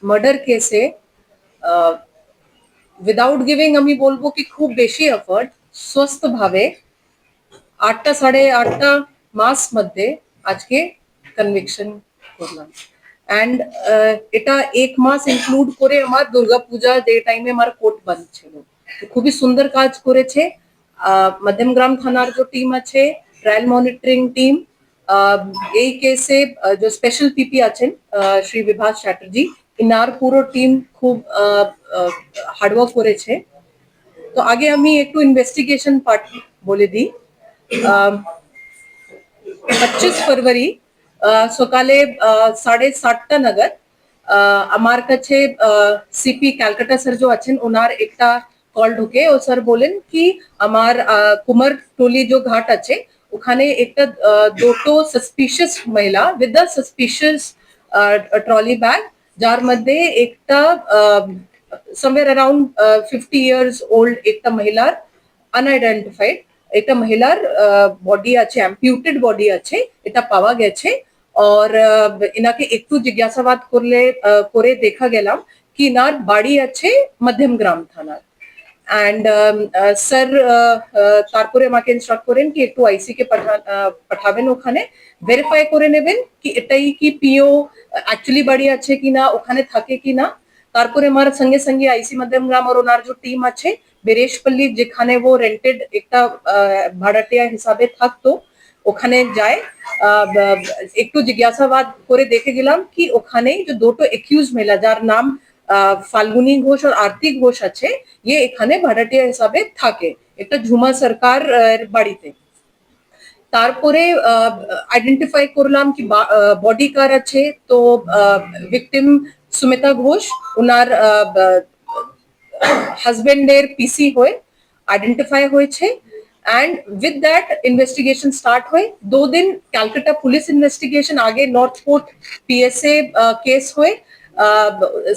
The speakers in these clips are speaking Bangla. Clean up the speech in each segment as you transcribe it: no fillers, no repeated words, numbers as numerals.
মার্ডার কেসে উইদাউট গিভিং আমি বলবো কি খুব বেশি এফর্ট সুস্থ ভাবে 8টা 8.5টা মাস মধ্যে আজকে কনভিকশন করলাম। এন্ড এটা এক মাস ইনক্লুড করে আমার দুর্গা পূজা যে টাইমে আমার কোর্ট বন্ধ ছিল, খুবই সুন্দর কাজ করেছে মধ্যমগ্রাম থানার যে টিম আছে, ট্রায়াল মনিটরিং টিম, এই কেসে যে স্পেশাল পিপি আছেন শ্রী বিভাস চ্যাটার্জি, ইনার পুরো টিম খুব হার্ডওয়ার্ক করেছে। তো আগে আমি একটু ইনভেস্টিগেশন পার্ট বলে দিই। 25 ফেব্রুয়ারি সকালে 7:30টা নাগাদ আমার কাছে সিপি ক্যালকাটা স্যার যে আছেন ওনার একটা কল ঢুকে, ও স্যার বলেন কি আমার কুমারটুলি যে ঘাট আছে ওখানে একটা দুটো সাসপিশিয়াস মহিলা with the suspicious trolley bag, যার মধ্যে একটা somewhere around 50 years old একটা মহিলার আনআইডেন্টিফাইড একটা মহিলার বডি আছে, অ্যাম্পিউটেড বডি আছে, এটা পাওয়া গেছে। और ইনাকে একটু জিজ্ঞাসাবাদ করে দেখা গেলাম কি ইনার বাড়ি আছে মধ্যমগ্রাম থানার। এন্ড স্যার তারপরে আমাকে ইনস্ট্রাক্ট করেন কি একটু আইসি কে পাঠাবেন, ওখানে ভেরিফাই করে নেবেন কি এটাই কি পিও অ্যাকচুয়ালি বাড়ি আছে কিনা, ওখানে থাকে কিনা। তারপরে আমার সঙ্গে সঙ্গে আইসি মধ্যমগ্রাম আর ওনার যে টিম আছে বেরেশপল্লী যেখানে ও রেন্টেড একটা ভাড়াটিয়া হিসাবে থাকতো ওখানে যায়, একটু জিজ্ঞাসাবাদ করে দেখে গেলাম কি ওখানে যে দুটো একিউজ মহিলা যার নাম ফাল্গুনি ঘোষ আর আরতি ঘোষ আছে, ये এখানে ভাড়াটিয়া হিসাবে থাকে একটা ঝুমা সরকার বাড়িতে। তারপরে আইডেন্টিফাই করলাম কি বডি কার আছে, তো ভিকটিম সুমিতা ঘোষ ওনার হাজবেন্ডের পিসি হয়ে আইডেন্টিফাই হয়েছে। And with that investigation start हुए। 2 दिन कैलकाटा पुलिस इन्वेस्टिगेशन आगे नॉर्थ पोर्ट पीएसए केस हुए।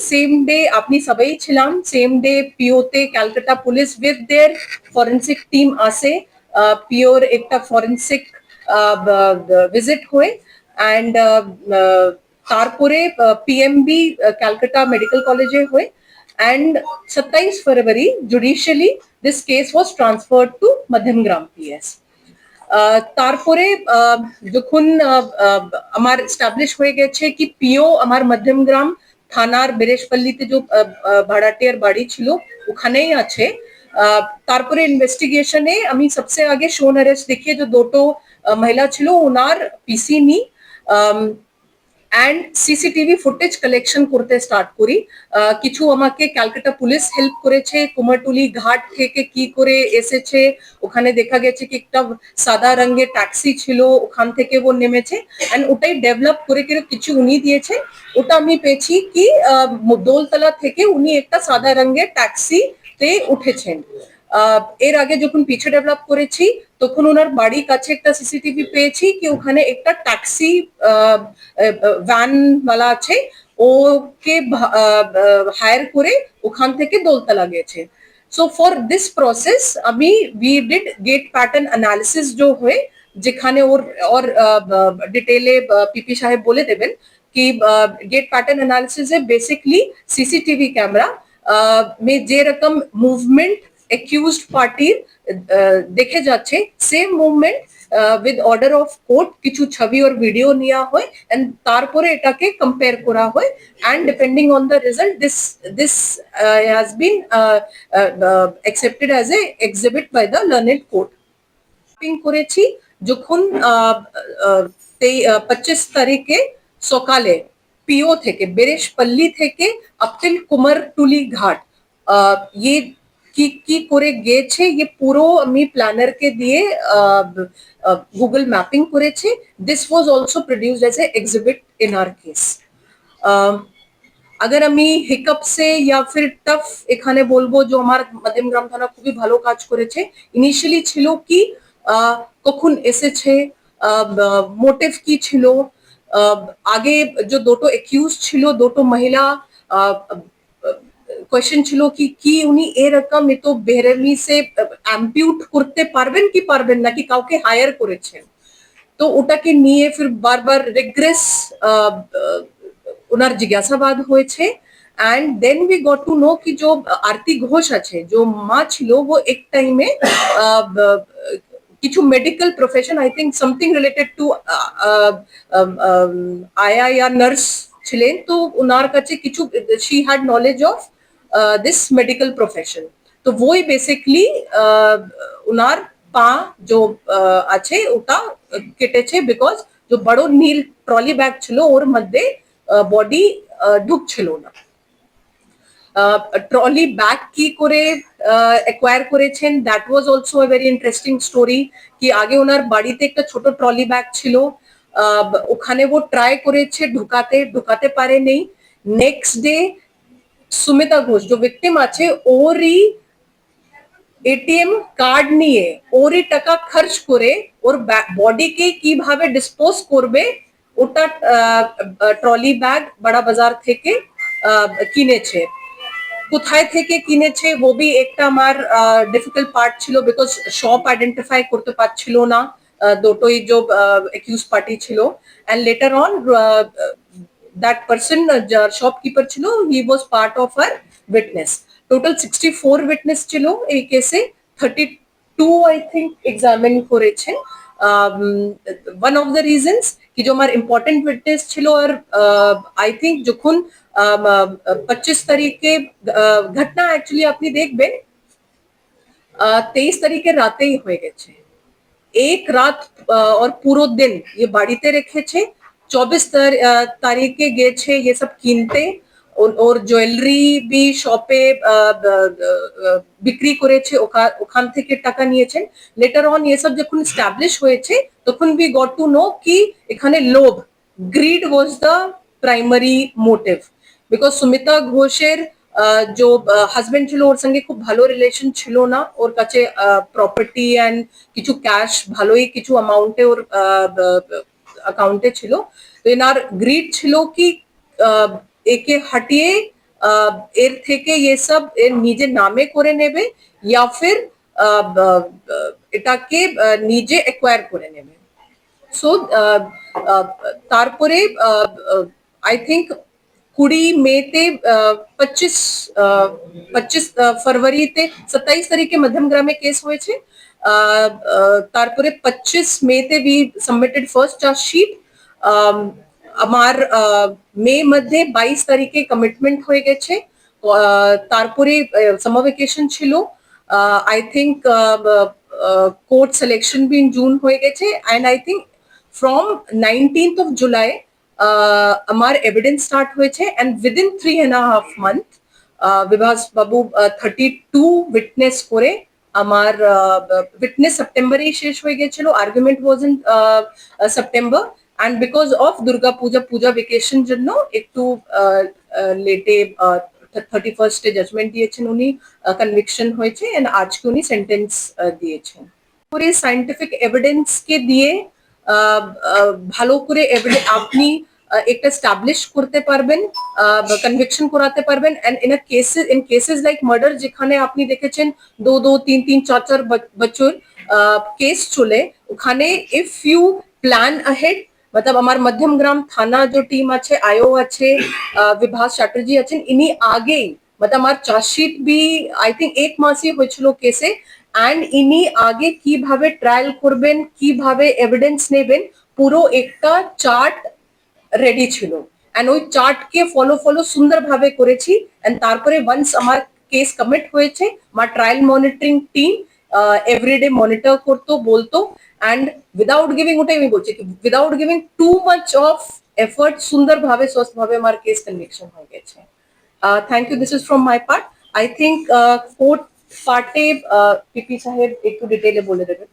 सेम डे अपनी सबई छिलाम, सेम डे पीओते Calcutta police with their forensic team आसे পিওর একটা ফরেন্সিক ভিজিট হয়ে। এন্ড তারপরে পিএমবি ক্যালকাটা মেডিকেল কলেজে হয়ে। and 27 February judicially this case was transferred to Madhyamgram PS. তারপরে যখন আমার এস্টাবলিশ হয়ে গেছে কি পিও আমার মধ্যমগ্রাম থানার বেরেশপল্লিতে যে ভাড়াটিয়ার বাড়ি ছিল ওখানেই আছে। তারপরে ইনভেস্টিগেশনে আমি সবসে আগে শোন অ্যারেস্ট দেখিয়ে যে দুটো মহিলা ছিল ওনার পিসি নি এন্ড সিসিটিভি ফুটেজ কালেকশন করতে স্টার্ট করি। কিছু আমাকে ক্যালকাটা পুলিশ হেল্প করেছে, কুমারটুলি ঘাট থেকে কি করে এসেছে ওখানে দেখা গেছে কি একটা সাদা রঙের ট্যাক্সি ছিল, ওখান থেকে ও নেমেছে এন্ড ওটাই ডেভেলপ করে কিছু উনি দিয়েছে। ওটা আমি পেয়েছি কি দোলতলা থেকে উনি একটা সাদা রঙের ট্যাক্সিতে উঠেছেন। এর আগে যখন পিছে ডেভেলপ করেছি তখন ওনার বাড়ির কাছে একটা সিসিটিভি পেয়েছি কি ওখানে একটা ট্যাক্সি ভ্যান ওয়ালা আছে, ওকে হায়ার করে ওখান থেকে দোলতলা গেছে। সো ফর দিস প্রসেস আমি we did get pattern analysis जो হয়ে যেখানে ওর ডিটেলে পিপি সাহেব বলে দেবেন कि गेट पैटर्न एनालिसिस है बेसिकली सीसीटीवी कैमरा में जे रकम मूवमेंट एक्यूज्ड पार्टी देखे যাচ্ছে same movement with order of court কিছু ছবি और ভিডিও নেওয়া হয় এন্ড তারপরে এটাকে কম্পেয়ার করা হয় and depending on the result this has been accepted as a exhibit by the learned court. করেছি যখন 25 তারিখে সকালে পিও থেকে বেরেশপল্লী থেকে আপতিল কুমারটুলি ঘাট ये কি করে গেছে ये পুরো আমি প্ল্যানারকে দিয়ে গুগল ম্যাপিং করেছি। This was also produced as a exhibit in our case. अगर আমি হিকअप से या फिर टफ এখানে বলবো যে আমার মধ্যমগ্রাম থানা খুবই ভালো কাজ করেছে। ইনিশিয়ালি ছিল কি কখন এসেছে, মোটিভ কি ছিল, আগে যে দুটো একিউজ ছিল দুটো মহিলা কোয়েশ্চেন ছিল কি কি উনি এরকম এতো বেরহমি সে অ্যাম্পিউট করতে পারবেন কি পারবেন না, কি কাউকে হায়ার করেছেন। তো ওটাকে নিয়ে ফির বারবার রিগ্রেস ওনার জিজ্ঞাসাবাদ হয়েছে and then we got to know कि जो आरती घोष আছে जो মা ছিল वो एक टाइम में কিছু medical profession I think something related to আয়া या নার্স ছিলেন তো ওনার কাছে কিছু she had knowledge of this medical profession তো वही बेसिकली ওনার পা जो আছে ওটা কেটেছে বিকজ जो বড় নীল ট্রলি ব্যাগ ছিল ওর মধ্যে বডি ঢুকছিল না ট্রলি ব্যাগ কি করে অ্যাকোয়ার করেছেন that was also a very interesting story কি আগে ওনার বাড়িতে একটা ছোট ট্রলি ব্যাগ ছিল ওখানে ও ট্রাই করেছে ঢুকাতে পারে নেই নেক্সট ডে সুমিতা ঘোষ जो ভিকটিম আছে ওরই এটিএম কার্ড নিয়ে ওরই টাকা খরচ করে ওর বডিকে কিভাবে ডিসপোজ করবে ওটা ট্রলি ব্যাগ বড়া বাজার থেকে কিনেছে কোথায় থেকে কিনেছে वो भी একটা আমার ডিফিকাল্ট পার্ট ছিল বিকজ শপ আইডেন্টিফাই করতে পারছিল না দুটোই जो অ্যাকিউজ পার্টি ছিল and later on that person যার শপকিপার ছিল he was part of our witness total 64 witness ছিল এই কেসে 32 I think এক্সামিন করেছেন one of the reasons कि जो हमारे इम्पोर्टेंट विटनेस ছিল और आई थिंक যখন 25 তারিখে ঘটনা অ্যাকচুয়ালি আপনি দেখবেন 23 তারিখে রাতেই হয়ে গেছে एक रात और पूरा दिन ये বাড়িতে রেখেছে 24 তারিখে গেছে ये सब কিনতে और জুয়েলারি भी শপে বিক্রি করেছে ওখান থেকে টাকা নিয়েছেন লেটার অন ये सब যখন এস্টাবলিশ হয়েছে তখন we got to know কি এখানে লোভ greed was the primary motive because Sumita ঘোষের जो হাজবেন্ড ছিল ওর সঙ্গে খুব ভালো রিলেশন ছিল না ওর কাছে প্রপার্টি এন্ড কিছু ক্যাশ ভালোই কিছু অ্যামাউন্টে ওর অ্যাকাউন্টে ছিল তো এনার গ্রিড ছিল কি একে হটিয়ে এর থেকে ये सब এর নিজের নামে করে নেবে या फिर এটাকে নিজে অ্যাকোয়ার করে নেবে সো তারপরে আই থিঙ্ক 20 মেতে 25 ফরवरीতে 27 তারিখে মধ্যমগ্রামে কেস হয়েছে তারপরে 25 মেতে বি সাবমিটেড ফার্স্ট চার্জশিট আমার মে মধ্যে 22 তারিখে কমিটমেন্ট হয়ে গেছে তারপরে সামার ভ্যাকেশন ছিল I think court selection be in June হয়ে গেছে and I think from 19th of July আমার এভিডেন্স স্টার্ট হয়েছে and within 3.5 month Bibhas babu 32 witness করে আমার উইটনেস সেপ্টেম্বরেই শেষ হয়ে গেছিল argument was in September and because of Durga Puja vacation জন্য একটু লেটে 31st এ জাজমেন্ট দিয়েছেন উনি কনভিকশন হয়েছে এন্ড আজকে উনি সেন্টেন্স দিয়েছেন পুরো সায়েন্টিফিক এভিডেন্স কে দিয়ে ভালো করে আপনি একটা এস্টাবলিশ করতে পারবেন কনভিকশন করাতে পারবেন and in cases like murder যেখানে আপনি দেখেছেন 2 3 3 4 4 বছর কেস চলে ওখানে ইফ ইউ প্ল্যান अहेड मतलब আমার মধ্যমগ্রাম থানা जो टीम আছে আইও আছে বিভাস চ্যাটার্জি আছেন ইনি আগেই मतलब আমার চার্জশিট বি আই থিঙ্ক 1 মাসই হয়েছিল কেসে এন্ড ইনি আগে কিভাবে ট্রায়াল করবেন কিভাবে এভিডেন্স নেবেন পুরো একটা চার্ট রেডি ছিল এন্ড ওই চার্টকে ফলো সুন্দরভাবে করেছি এন্ড তারপরে ওয়ান্স আমার কেস কমিট হয়েছে আমার trial monitoring team everyday monitor করতো বলতো and without giving ওটাই আমি বলছি without giving too much of effort সুন্দরভাবে স্বস্থভাবে আমার কেস কনভিকশন হয়ে গেছে thank you this is from my part I think court পার্টে পিপি সাহেব একটু ডিটেইলে বলে দেবেন